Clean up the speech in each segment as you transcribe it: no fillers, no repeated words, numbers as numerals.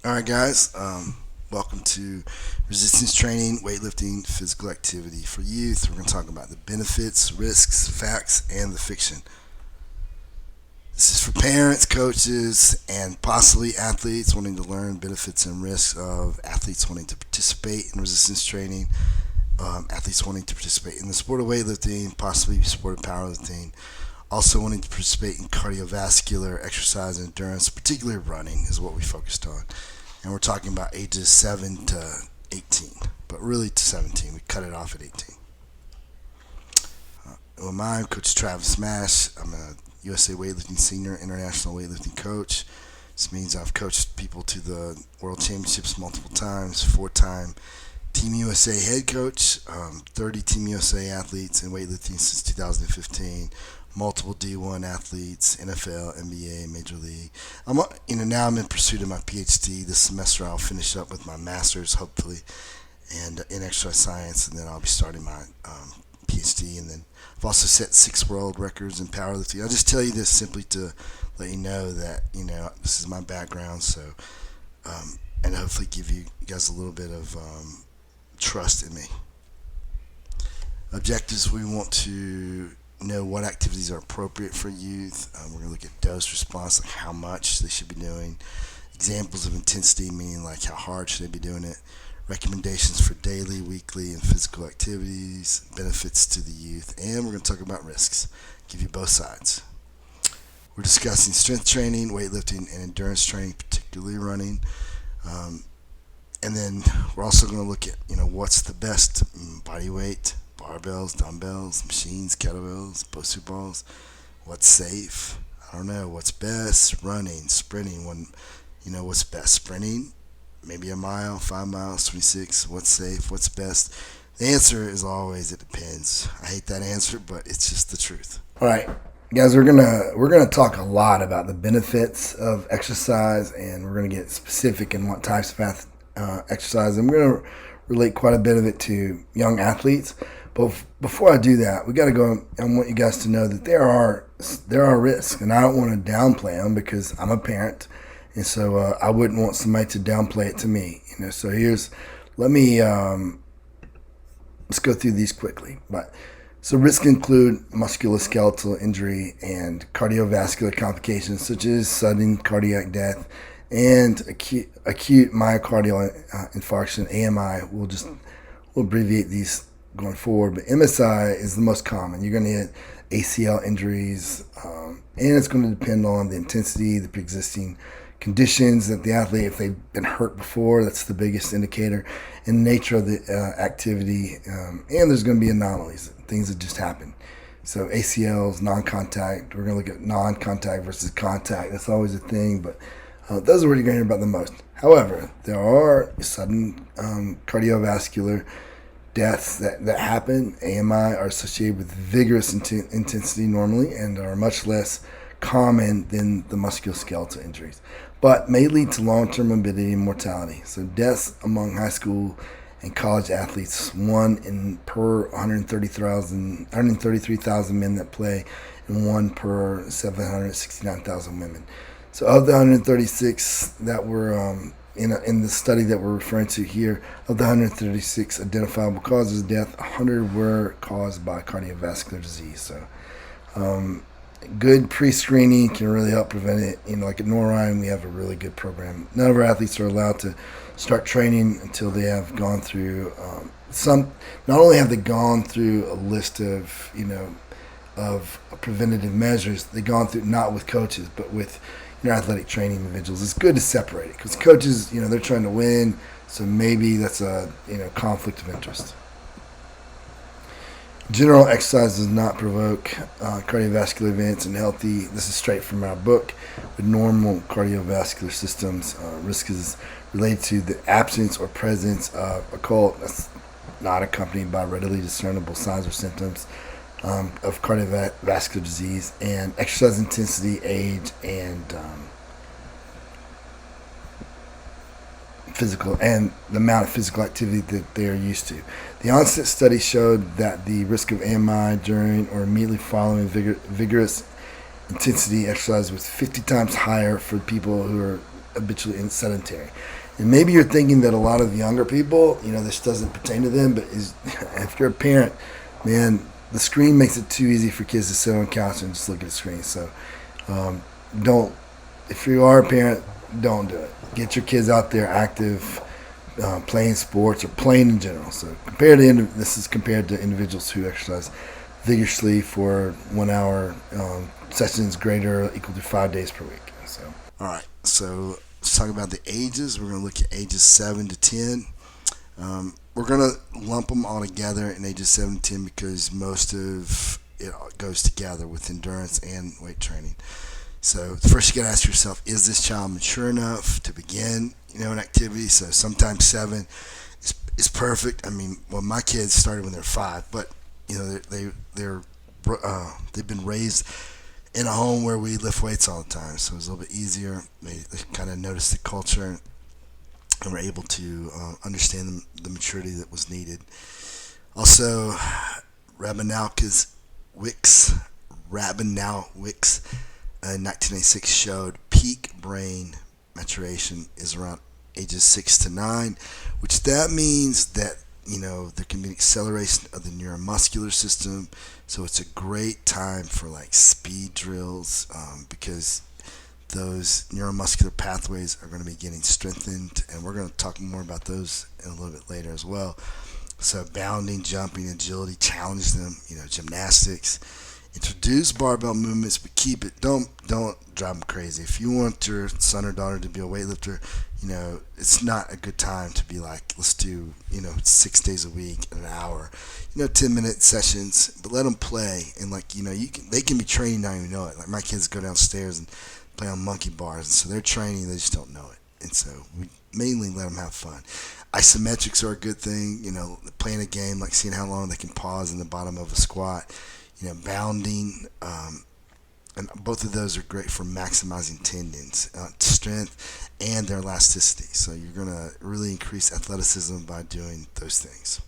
All right, guys. Welcome to resistance training, weightlifting, physical activity for youth. We're going to talk about the benefits, risks, facts, and the fiction. This is for parents, coaches, and possibly athletes wanting to learn benefits and risks of athletes wanting to participate in resistance training, athletes wanting to participate in the sport of weightlifting, possibly sport of powerlifting, also wanting to participate in cardiovascular exercise and endurance, particularly running is what we focused on. And we're talking about ages 7 to 18, but really to 17. We cut it off at 18. I'm Coach Travis Mash. I'm a USA Weightlifting Senior International Weightlifting Coach. This means I've coached people to the World Championships multiple times, 4-time Team USA head coach, 30 Team USA athletes in weightlifting since 2015, multiple D1 athletes, NFL, NBA, Major League. Now I'm in pursuit of my PhD. This semester I'll finish up with my master's, hopefully, and in exercise science, and then I'll be starting my PhD. And then I've also set 6 world records in powerlifting. I'll just tell you this simply to let you know that this is my background, so and hopefully give you guys a little bit of trust in me. Objectives: we want to know what activities are appropriate for youth. We're going to look at dose response, like how much they should be doing. Examples of intensity, meaning like how hard should they be doing it. Recommendations for daily, weekly, and physical activities. Benefits to the youth. And we're going to talk about risks. Give you both sides. We're discussing strength training, weightlifting, and endurance training, particularly running. And then we're also going to look at, what's the best body weight, barbells, dumbbells, machines, kettlebells, BOSU balls. What's safe? I don't know. What's best? Running, sprinting. What's best? Sprinting, maybe a mile, 5 miles, 26. What's safe? What's best? The answer is always it depends. I hate that answer, but it's just the truth. All right, guys, we're gonna talk a lot about the benefits of exercise, and we're gonna get specific in what types of exercise. And we're gonna relate quite a bit of it to young athletes. But before I do that, we got to go. I want you guys to know that there are risks, and I don't want to downplay them because I'm a parent, and so I wouldn't want somebody to downplay it to me. So let's go through these quickly. So risks include musculoskeletal injury and cardiovascular complications such as sudden cardiac death and acute myocardial infarction. AMI. We'll abbreviate these going forward, but MSI is the most common. You're going to get ACL injuries, and it's going to depend on the intensity, the pre-existing conditions that the athlete, if they've been hurt before, that's the biggest indicator, and the nature of the activity, and there's going to be anomalies, things that just happen. So ACLs, non-contact, we're going to look at non-contact versus contact. That's always a thing, but those are what you're going to hear about the most. However, there are sudden cardiovascular deaths that happen. AMI are associated with vigorous intensity normally and are much less common than the musculoskeletal injuries, but may lead to long-term morbidity and mortality. So deaths among high school and college athletes, 1 per 133,000 men that play, and 1 per 769,000 women. So of the 136 that were in the study that we're referring to here, of the 136 identifiable causes of death, 100 were caused by cardiovascular disease. So good pre-screening can really help prevent it. Like at Norrine, we have a really good program. None of our athletes are allowed to start training until they have gone through not only have they gone through a list of of preventative measures, they've gone through not with coaches but with athletic training individuals. It's good to separate it because coaches, they're trying to win, so maybe that's a conflict of interest. General exercise does not provoke cardiovascular events in healthy. This is straight from our book. With normal cardiovascular systems, risk is related to the absence or presence of occult that's not accompanied by readily discernible signs or symptoms of cardiovascular disease, and exercise intensity, age, and the amount of physical activity that they are used to. The onset study showed that the risk of AMI during or immediately following vigorous intensity exercise was 50 times higher for people who are habitually sedentary. And maybe you're thinking that a lot of younger people, this doesn't pertain to them, but if you're a parent, man, the screen makes it too easy for kids to sit on the couch and just look at the screen. So um, don't, if you are a parent, don't do it. Get your kids out there active, playing sports or playing in general. So this is compared to individuals who exercise vigorously for 1 hour sessions greater or equal to 5 days per week. So, all right. So let's talk about the ages. We're going to look at ages 7 to 10. We're going to lump them all together in ages 7 to 10 because most of it goes together with endurance and weight training. So first you got to ask yourself, is this child mature enough to begin, an activity? So sometimes 7 is perfect. I mean, well, my kids started when they're 5, but they've been raised in a home where we lift weights all the time, so it was a little bit easier. They kind of noticed the culture and were able to understand the maturity that was needed. Also, Rabinowicz in 1996 showed peak brain maturation is around ages 6 to 9, which that means that there can be an acceleration of the neuromuscular system. So it's a great time for like speed drills because those neuromuscular pathways are going to be getting strengthened, and we're going to talk more about those in a little bit later as well. So bounding, jumping, agility, challenge them, gymnastics. Introduce barbell movements, but keep it. Don't drive them crazy. If you want your son or daughter to be a weightlifter, it's not a good time to be like, let's do, 6 days a week, an hour, 10-minute sessions, but let them play. And they can be training, not even know it. Like my kids go downstairs and play on monkey bars, and so they're training, they just don't know it. And so we mainly let them have fun. Isometrics are a good thing, playing a game, like seeing how long they can pause in the bottom of a squat, bounding, and both of those are great for maximizing tendons, strength, and their elasticity. So you're going to really increase athleticism by doing those things.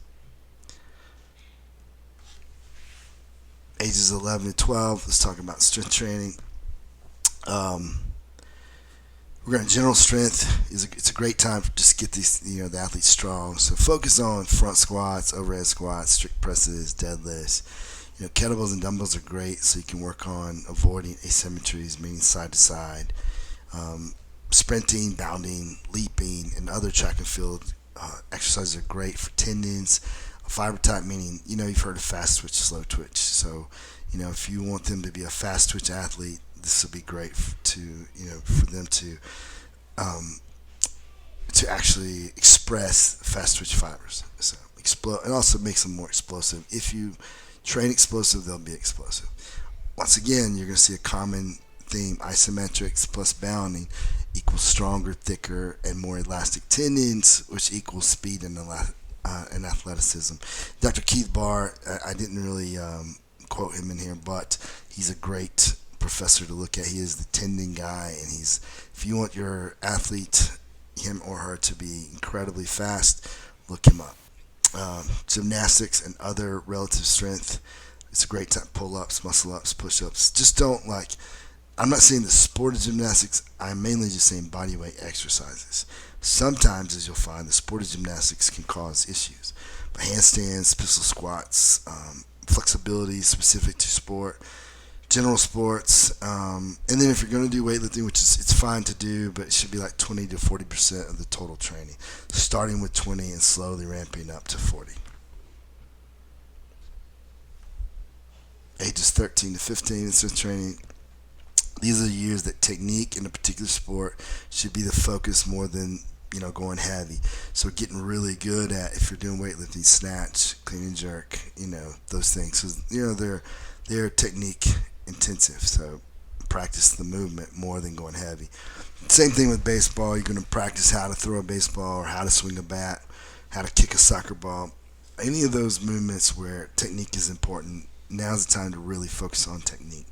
Ages 11 to 12, let's talk about strength training. We're going to general strength. It's a great time to just get these, the athletes strong. So focus on front squats, overhead squats, strict presses, deadlifts. Kettlebells and dumbbells are great, so you can work on avoiding asymmetries, meaning side to side. Sprinting, bounding, leaping, and other track and field exercises are great for tendons. Fiber type, meaning, you've heard of fast twitch, slow twitch. So, if you want them to be a fast twitch athlete, this will be great for them to actually express fast twitch fibers. So explode, and also makes them more explosive. If you train explosive, they'll be explosive. Once again, you're going to see a common theme: isometrics plus bounding equals stronger, thicker, and more elastic tendons, which equals speed and athleticism. Dr. Keith Barr, I didn't really quote him in here, but he's a great professor to look at. He is the tendon guy, and if you want your athlete, him or her, to be incredibly fast, look him up. Gymnastics and other relative strength, it's a great time. Pull-ups, muscle-ups, push-ups. Just don't I'm not saying the sport of gymnastics, I'm mainly just saying body weight exercises. Sometimes, as you'll find, the sport of gymnastics can cause issues. But handstands, pistol squats, flexibility specific to sport, general sports, and then if you're going to do weightlifting, which it's fine to do, but it should be like 20 to 40% of the total training, starting with 20 and slowly ramping up to 40. Ages 13 to 15 in strength training. These are the years that technique in a particular sport should be the focus more than going heavy. So getting really good at, if you're doing weightlifting, snatch, clean and jerk, those things. So they're technique intensive. So practice the movement more than going heavy. Same thing with baseball. You're going to practice how to throw a baseball or how to swing a bat, how to kick a soccer ball. Any of those movements where technique is important, now's the time to really focus on technique.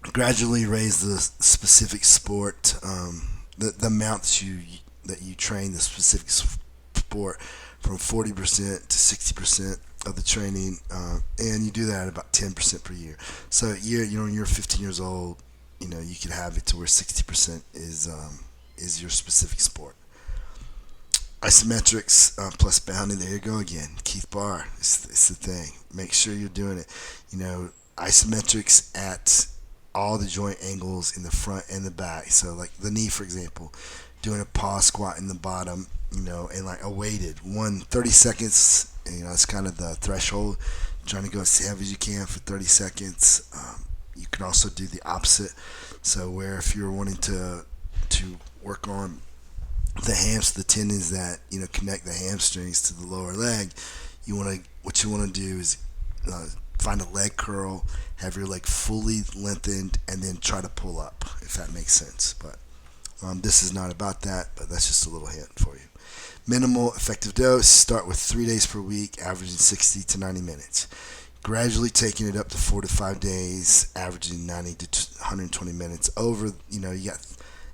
Gradually raise the specific sport, the amount that you train the specific sport from 40% to 60% of the training, and you do that at about 10% per year. So when you're 15 years old, you could have it to where 60% is your specific sport. Isometrics plus bounding. There you go again. Keith Barr. It's the thing. Make sure you're doing it. Isometrics at all the joint angles in the front and the back. So like the knee, for example, doing a pause squat in the bottom, and like a weighted 30 seconds. It's kind of the threshold. Trying to go as heavy as you can for 30 seconds. You can also do the opposite. So where if you're wanting to work on the tendons that connect the hamstrings to the lower leg, what you want to do is find a leg curl, have your leg fully lengthened, and then try to pull up, if that makes sense. But this is not about that, but that's just a little hint for you. Minimal effective dose. Start with 3 days per week, averaging 60 to 90 minutes. Gradually taking it up to 4 to 5 days, averaging 90 to 120 minutes. You got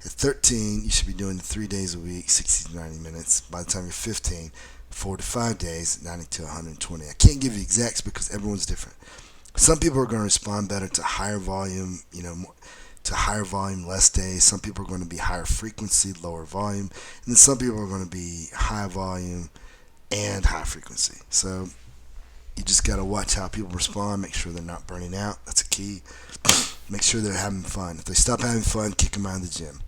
at 13, you should be doing 3 days a week, 60 to 90 minutes. By the time you're 15, 4 to 5 days, 90 to 120. I can't give you exacts because everyone's different. Some people are going to respond better to higher volume, less days. Some people are going to be higher frequency, lower volume. And then some people are going to be high volume and high frequency. So you just got to watch how people respond, make sure they're not burning out. That's a key. Make sure they're having fun. If they stop having fun, kick them out of the gym.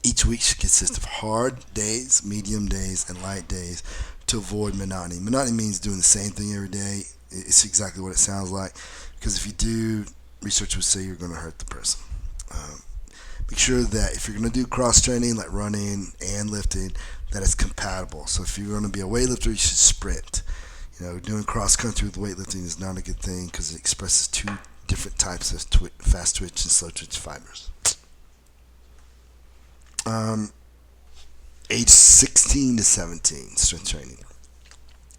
Each week should consist of hard days, medium days, and light days to avoid monotony. Monotony means doing the same thing every day. It's exactly what it sounds like. Because if you do, research would say you're going to hurt the person. Make sure that if you're going to do cross training like running and lifting, that it's compatible. So if you're going to be a weightlifter, you should sprint. Doing cross country with weightlifting is not a good thing because it expresses two different types of fast twitch and slow twitch fibers. Age 16 to 17, strength training.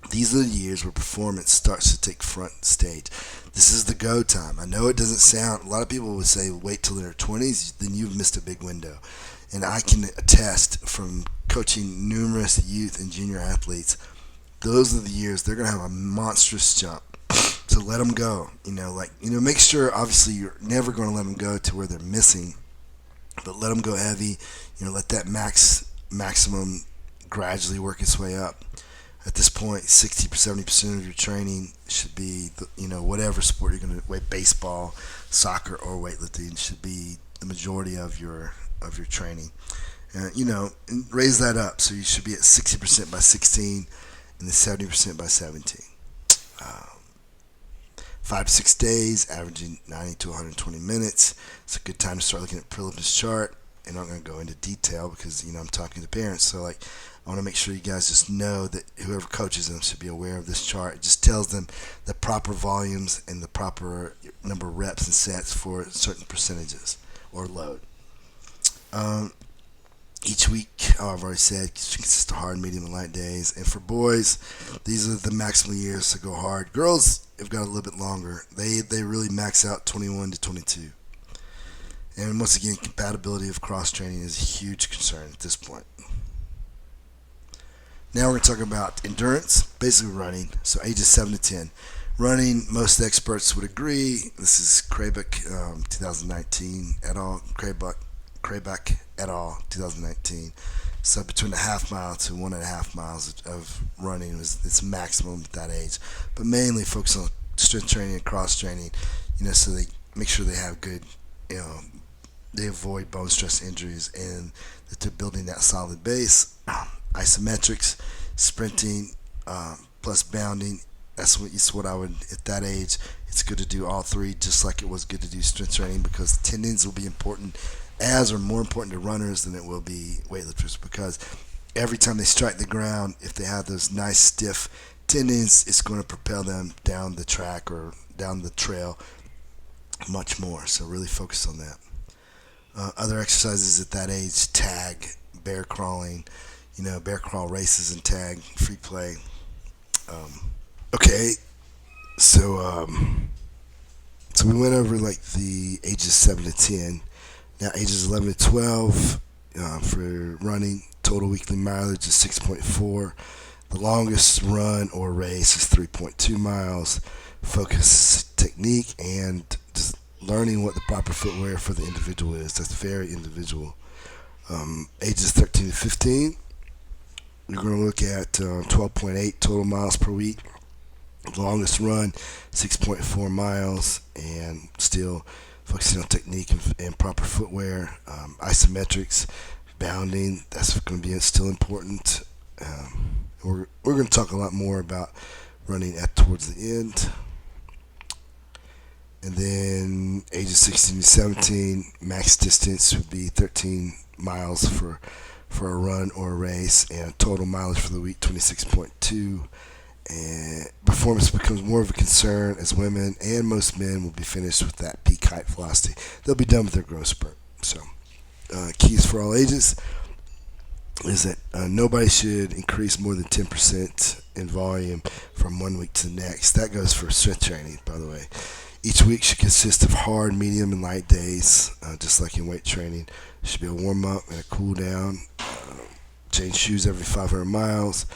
These are the years where performance starts to take front stage. This is the go time. I know it doesn't sound, a lot of people would say wait till their 20s, then you've missed a big window. And I can attest from coaching numerous youth and junior athletes, those are the years they're going to have a monstrous jump. So let them go. Make sure, obviously, you're never going to let them go to where they're missing, but let them go heavy. Let that maximum gradually work its way up. At this point, 60-70% of your training should be, whatever sport you're going to play, baseball, soccer, or weightlifting should be the majority of your training. And raise that up. So you should be at 60% by 16 and then 70% by 17. 5 to 6 days, averaging 90 to 120 minutes. It's a good time to start looking at prelims chart. And I'm not going to go into detail because, I'm talking to parents. So, I want to make sure you guys just know that whoever coaches them should be aware of this chart. It just tells them the proper volumes and the proper number of reps and sets for certain percentages or load. Each week, I've already said, consists of hard, medium, and light days. And for boys, these are the maximum years to go hard. Girls have got a little bit longer. They really max out 21 to 22. And once again, compatibility of cross-training is a huge concern at this point. Now we're going to talk about endurance, basically running, so ages 7 to 10. Running, most experts would agree. This is Krabuki, 2019 et al. Krabuki et al. 2019. So between a half mile to 1.5 miles of running is its maximum at that age. But mainly focus on strength training and cross training, so they make sure they have good, they avoid bone stress injuries and that they're building that solid base. Isometrics, sprinting, plus bounding. That's what I would, at that age, it's good to do all three, just like it was good to do strength training, because tendons will be important or more important to runners than it will be weightlifters, because every time they strike the ground, if they have those nice stiff tendons, it's going to propel them down the track or down the trail much more. So really focus on that. Other exercises at that age: tag, bear crawling, bear crawl races and tag, free play. Okay, so we went over like the ages 7 to 10. Now ages 11 to 12 for running, total weekly mileage is 6.4. The longest run or race is 3.2 miles. Focus technique and just learning what the proper footwear for the individual is. That's very individual. Ages 13 to 15, you're going to look at 12.8 total miles per week. Longest run, 6.4 miles, and still focusing on technique and proper footwear. Isometrics, bounding, that's going to be still important. We're going to talk a lot more about running towards the end. And then ages 16 to 17, max distance would be 13 miles for a run or a race, and total mileage for the week 26.2. And performance becomes more of a concern as women and most men will be finished with that peak height velocity. They'll be done with their growth spurt. So, keys for all ages is that nobody should increase more than 10% in volume from one week to the next. That goes for strength training, by the way. Each week should consist of hard, medium, and light days, just like in weight training. There should be a warm-up and a cool-down. Change shoes every 500 miles.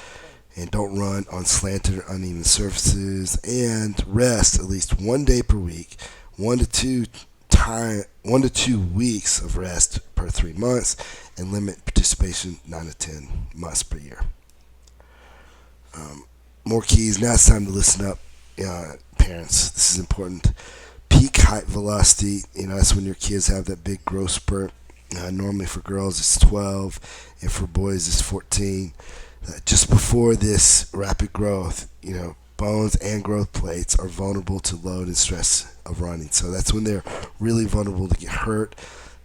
And don't run on slanted or uneven surfaces. And rest at least 1 day per week, 1 to 2 weeks of rest per 3 months, and limit participation 9 to 10 months per year. More keys. Now it's time to listen up, parents. This is important. Peak height velocity. That's when your kids have that big growth spurt. Normally for girls it's 12, and for boys it's 14. Just before this rapid growth, bones and growth plates are vulnerable to load and stress of running. So that's when they're really vulnerable to get hurt.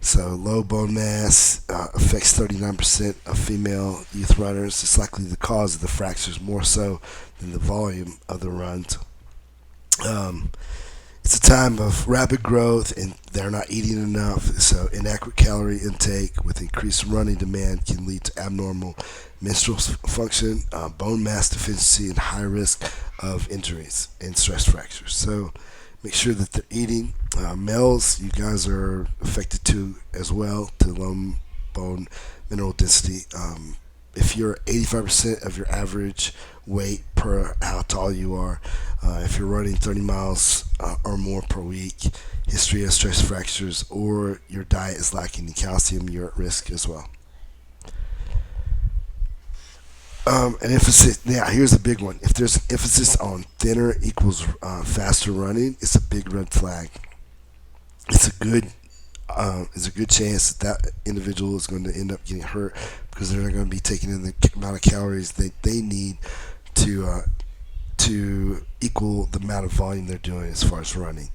So low bone mass affects 39% of female youth runners. It's likely the cause of the fractures more so than the volume of the runs. It's a time of rapid growth and they're not eating enough, so inadequate calorie intake with increased running demand can lead to abnormal menstrual function, bone mass deficiency, and high risk of injuries and stress fractures. So make sure that they're eating. Males, you guys are affected too as well to low bone mineral density. If you're 85% of your average weight per how tall you are, if you're running 30 miles or more per week, history of stress fractures, or your diet is lacking in calcium, you're at risk as well. An emphasis. Now, here's a big one. If there's an emphasis on thinner equals faster running, it's a big red flag. It's a good chance that individual is going to end up getting hurt because they're not going to be taking in the amount of calories that they need to equal the amount of volume they're doing as far as running.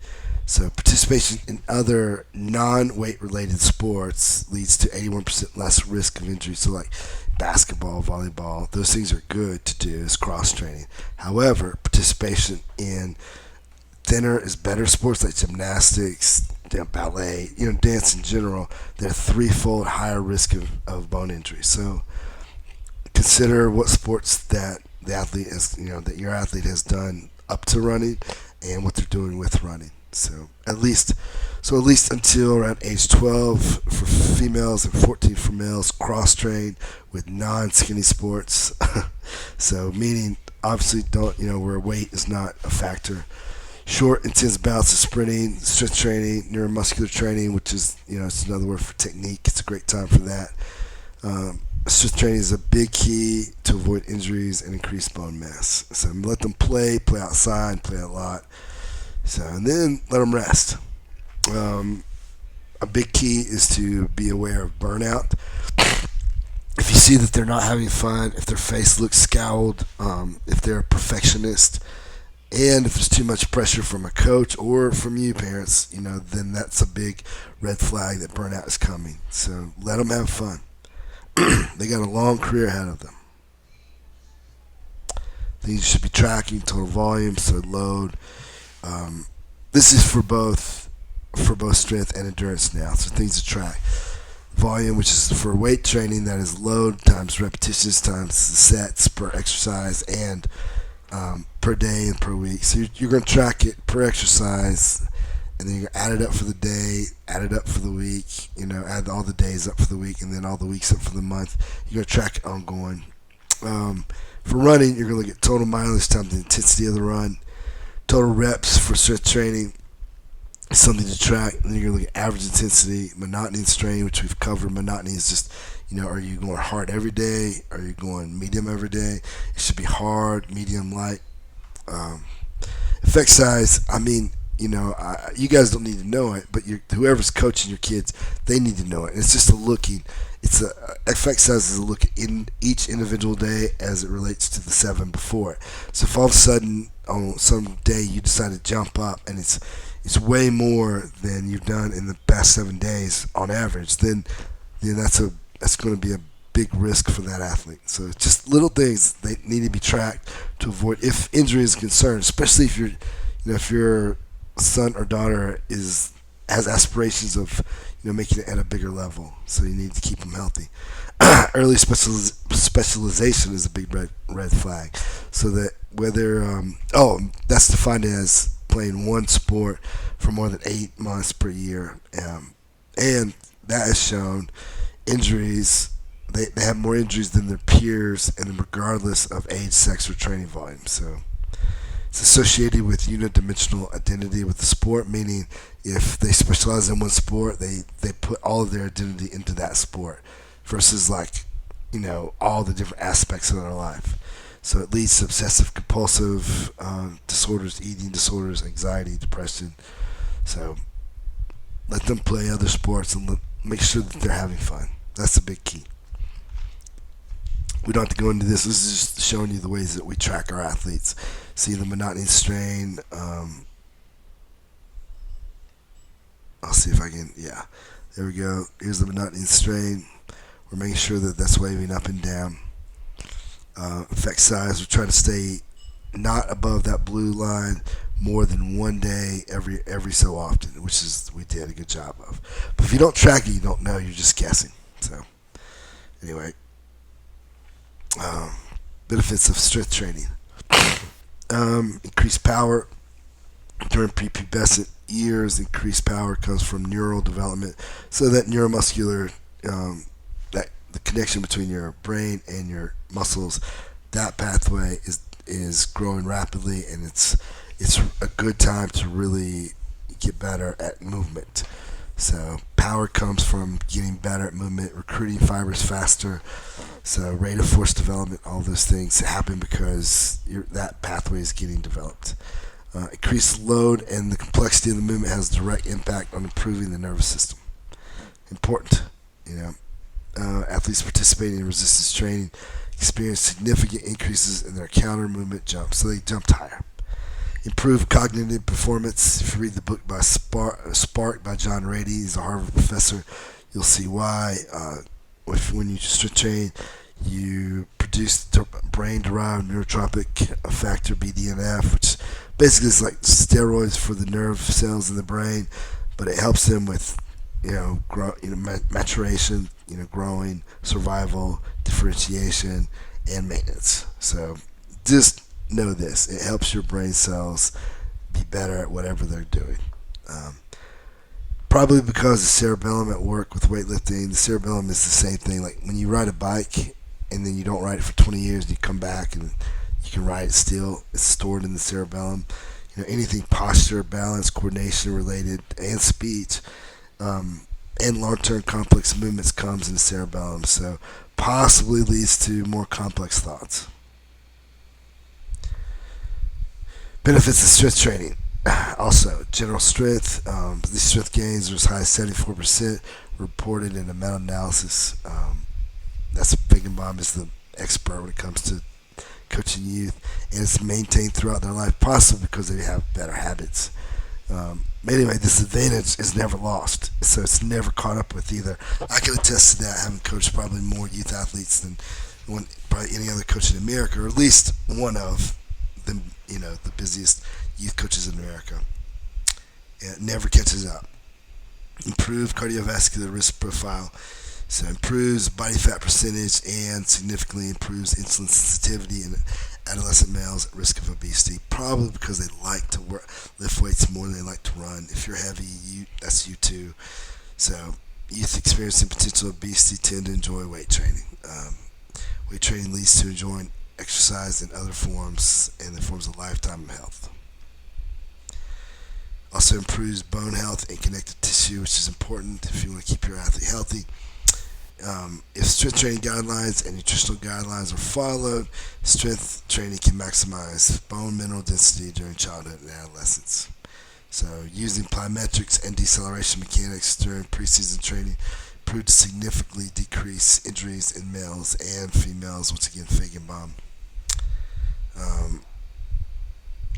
So participation in other non-weight related sports leads to 81% less risk of injury. So like basketball, volleyball, those things are good to do as cross training. However, participation in thinner is better sports like gymnastics, ballet, dance in general, they're threefold higher risk of bone injury. So consider what sports that the athlete has, that your athlete has done up to running and what they're doing with running. So at least until around age 12 for females and 14 for males, cross train with non-skinny sports. So meaning obviously don't, where weight is not a factor. Short, intense bouts of sprinting, strength training, neuromuscular training, which is, it's another word for technique. It's a great time for that. Strength training is a big key to avoid injuries and increase bone mass. So let them play outside, play a lot. So, and then let them rest. A big key is to be aware of burnout. If you see that they're not having fun, if their face looks scowled, if they're a perfectionist, and if there's too much pressure from a coach or from you parents, then that's a big red flag that burnout is coming. So let them have fun. They got a long career ahead of them. Things you should be tracking: total volume, so load. This is for both strength and endurance now. So things to track: volume, which is for weight training, that is load times repetitions times the sets per exercise and per day and per week. So you're going to track it per exercise, and then you're going to add it up for the day, add it up for the week, add all the days up for the week, and then all the weeks up for the month. You're going to track it ongoing. For running, you're going to look at total mileage times the intensity of the run, total reps for strength training, something to track. And then you're going to look at average intensity, monotony, and strain, which we've covered. Monotony is just, are you going hard every day? Are you going medium every day? It should be hard, medium, light. Um, Effect size, you guys don't need to know it, but whoever's coaching your kids, they need to know it. And it's just a looking. Effect size is a look in each individual day as it relates to the 7 before it. So if all of a sudden on some day you decide to jump up and it's way more than you've done in the past 7 days on average, then that's going to be a big risk for that athlete. So just little things they need to be tracked to avoid if injury is concerned, especially if your son or daughter has aspirations of making it at a bigger level. So you need to keep them healthy. Early specialization is a big red flag. So that whether that's defined as playing one sport for more than 8 months per year, and that has shown injuries. They have more injuries than their peers, and regardless of age, sex, or training volume. So it's associated with unidimensional identity with the sport, meaning if they specialize in one sport, they put all of their identity into that sport versus all the different aspects of their life. So it leads to obsessive compulsive disorders, eating disorders, anxiety, depression. So let them play other sports and make sure that they're having fun. That's the big key. We don't have to go into this. This is just showing you the ways that we track our athletes. See the monotony and strain. I'll see if I can. Yeah, there we go. Here's the monotony and strain. We're making sure that that's waving up and down. Effect size. We're trying to stay not above that blue line more than one day every so often, which is we did a good job of. But if you don't track it, you don't know. You're just guessing. So anyway. Benefits of strength training. Increased power during prepubescent years. Increased power comes from neural development. So that neuromuscular, that the connection between your brain and your muscles, that pathway is growing rapidly, and it's a good time to really get better at movement. So power comes from getting better at movement, recruiting fibers faster. So rate of force development, all those things happen because that pathway is getting developed. Increased load and the complexity of the movement has a direct impact on improving the nervous system. Important, athletes participating in resistance training experience significant increases in their counter movement jumps, so they jumped higher. Improved cognitive performance. If you read the book by Spark by John Rady, he's a Harvard professor, you'll see why. When you strength train, you produce brain-derived neurotropic factor (BDNF), which basically is like steroids for the nerve cells in the brain, but it helps them with maturation, growing, survival, differentiation, and maintenance. So just know this: it helps your brain cells be better at whatever they're doing. Probably because the cerebellum at work with weightlifting, the cerebellum is the same thing. Like when you ride a bike and then you don't ride it for 20 years and you come back and you can ride it still, it's stored in the cerebellum. Anything posture, balance, coordination related, and speech, and long-term complex movements comes in the cerebellum. So possibly leads to more complex thoughts. Benefits of strength training. Also, general strength. These strength gains are as high as 74% reported in a meta-analysis. That's Feigenbaum is the expert when it comes to coaching youth, and it's maintained throughout their life, possibly because they have better habits. Anyway, this advantage is never lost, so it's never caught up with either. I can attest to that, having coached probably more youth athletes than probably any other coach in America, or at least one of them, the busiest youth coaches in America. It never catches up. Improved cardiovascular risk profile. So improves body fat percentage and significantly improves insulin sensitivity in adolescent males at risk of obesity, probably because they like to lift weights more than they like to run. If you're heavy, that's you too. So youth experiencing potential obesity tend to enjoy weight training. Weight training leads to enjoying exercise in other forms and the forms of lifetime of health. Also improves bone health and connective tissue, which is important if you want to keep your athlete healthy. If strength training guidelines and nutritional guidelines are followed, strength training can maximize bone mineral density during childhood and adolescence. So, using plyometrics and deceleration mechanics during preseason training proved to significantly decrease injuries in males and females. Once again, Feigenbaum. Um,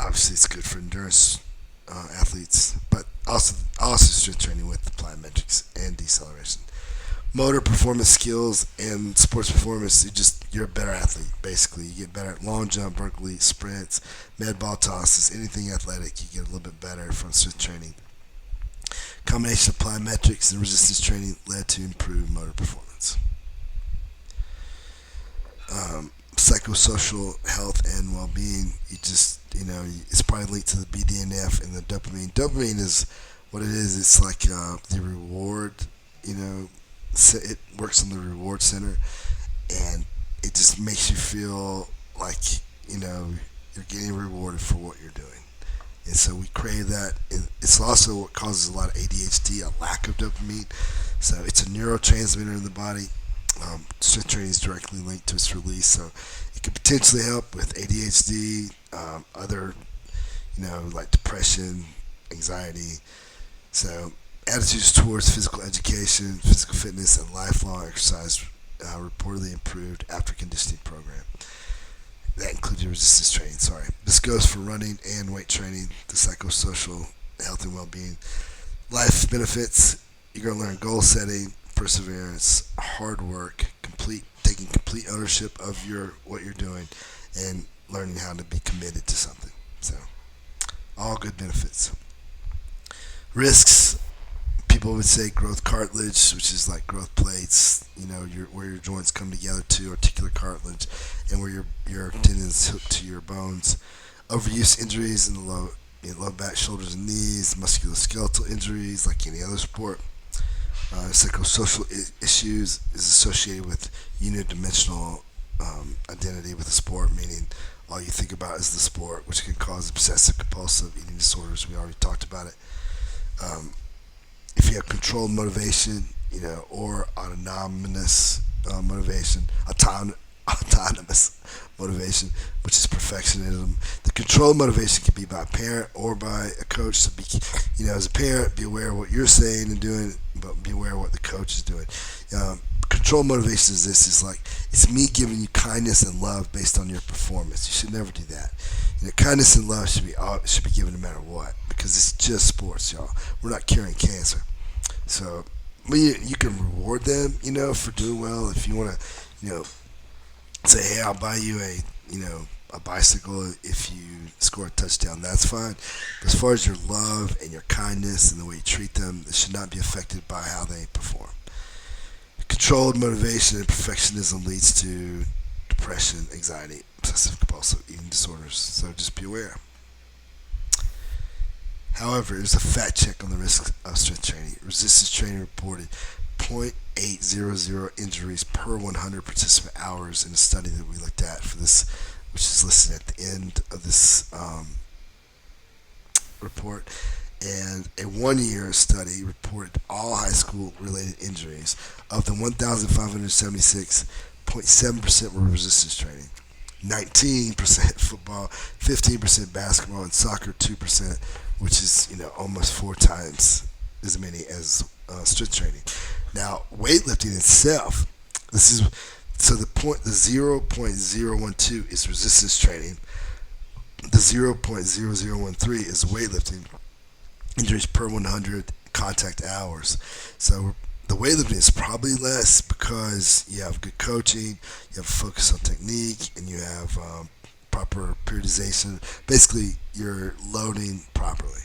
Obviously, it's good for endurance athletes, but also strength training with the plyometrics and deceleration. Motor performance skills and sports performance, you're a better athlete. Basically, you get better at long jump, vertical leap, sprints, med ball tosses, anything athletic. You get a little bit better from strength training. Combination of plyometrics and resistance training led to improved motor performance. Psychosocial health and well-being. It's probably linked to the BDNF and the dopamine. Dopamine is what it is. It's like the reward. It works on the reward center, and it just makes you feel like you're getting rewarded for what you're doing. And so we crave that. It's also what causes a lot of ADHD, a lack of dopamine. So it's a neurotransmitter in the body. Strength training is directly linked to its release, so it could potentially help with ADHD, other, like depression, anxiety. So attitudes towards physical education, physical fitness, and lifelong exercise reportedly improved after conditioning program. That included resistance training. This goes for running and weight training. The psychosocial health and well-being. Life benefits. You're going to learn goal setting, perseverance, hard work, taking complete ownership of what you're doing, and learning how to be committed to something. So, all good benefits. Risks. People would say growth cartilage, which is like growth plates, where your joints come together to articular cartilage, and where your tendons hook to your bones. Overuse injuries in the low back, shoulders, and knees. Musculoskeletal injuries, like any other sport. Psychosocial issues is associated with unidimensional identity with the sport, meaning all you think about is the sport, which can cause obsessive compulsive eating disorders. We already talked about it. If you have controlled motivation, or autonomous motivation, autonomous motivation, which is perfectionism. The controlled motivation can be by a parent or by a coach. So, as a parent, be aware of what you're saying and doing, but be aware of what the coach is doing. Controlled motivation is this: it's me giving you kindness and love based on your performance. You should never do that. Kindness and love should be given no matter what, because it's just sports, y'all. We're not curing cancer. So, you can reward them, for doing well. If you want to, say, hey, I'll buy you a bicycle if you score a touchdown, that's fine. But as far as your love and your kindness and the way you treat them, it should not be affected by how they perform. Controlled motivation and perfectionism leads to depression, anxiety, obsessive compulsive eating disorders. So just be aware. However, there's a fact check on the risk of strength training. Resistance training reported 0.800 injuries per 100 participant hours in a study that we looked at for this, which is listed at the end of this report. And a one-year study reported all high school-related injuries. Of the 1,576, 0.7% were resistance training, 19% football, 15% basketball, and soccer 2%, which is almost 4 times as many as strength training. Now, weightlifting itself, the 0.012 is resistance training. The 0.0013 is weightlifting. Injuries per 100 contact hours. So the weightlifting is probably less because you have good coaching, you have a focus on technique, and you have proper periodization. Basically, you're loading properly.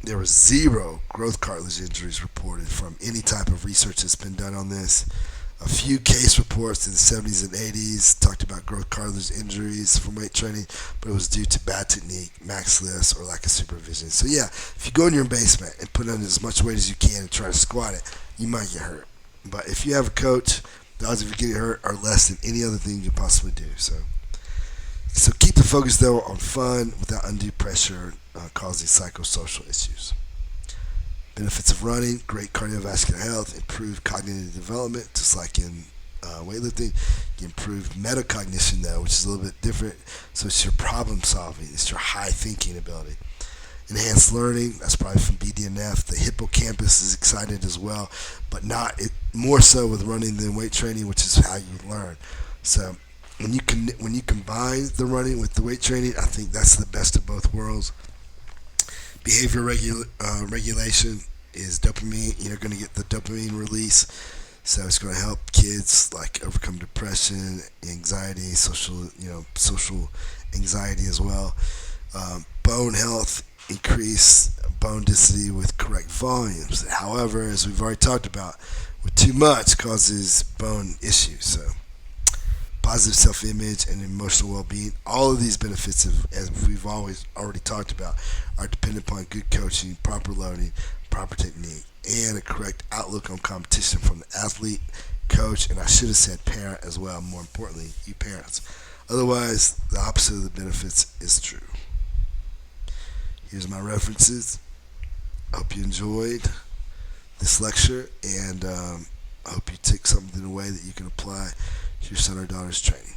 There was 0 growth cartilage injuries reported from any type of research that's been done on this. A few case reports in the 70s and 80s talked about growth cartilage injuries from weight training, but it was due to bad technique, max lifts, or lack of supervision. So yeah, if you go in your basement and put on as much weight as you can and try to squat it, you might get hurt. But if you have a coach, the odds of you getting hurt are less than any other thing you could possibly do. So So keep the focus though on fun without undue pressure causing psychosocial issues. Benefits of running: great cardiovascular health, improved cognitive development, just like in weightlifting. You improve metacognition though, which is a little bit different. So it's your problem solving, it's your high thinking ability. Enhanced learning, that's probably from BDNF. The hippocampus is excited as well, but not it, more so with running than weight training, which is how you learn. So when you combine the running with the weight training, I think that's the best of both worlds. Regulation is dopamine. You're going to get the dopamine release, so it's going to help kids like overcome depression, anxiety, social anxiety as well. Bone health, increase bone density with correct volumes. However, as we've already talked about, with too much causes bone issues. So positive self-image and emotional well-being. All of these benefits, as we've always already talked about, are dependent upon good coaching, proper loading, proper technique, and a correct outlook on competition from the athlete, coach, and I should have said parent as well. More importantly, you parents. Otherwise, the opposite of the benefits is true. Here's my references. I hope you enjoyed this lecture, and I hope you take something away that you can apply to your son or daughter's training.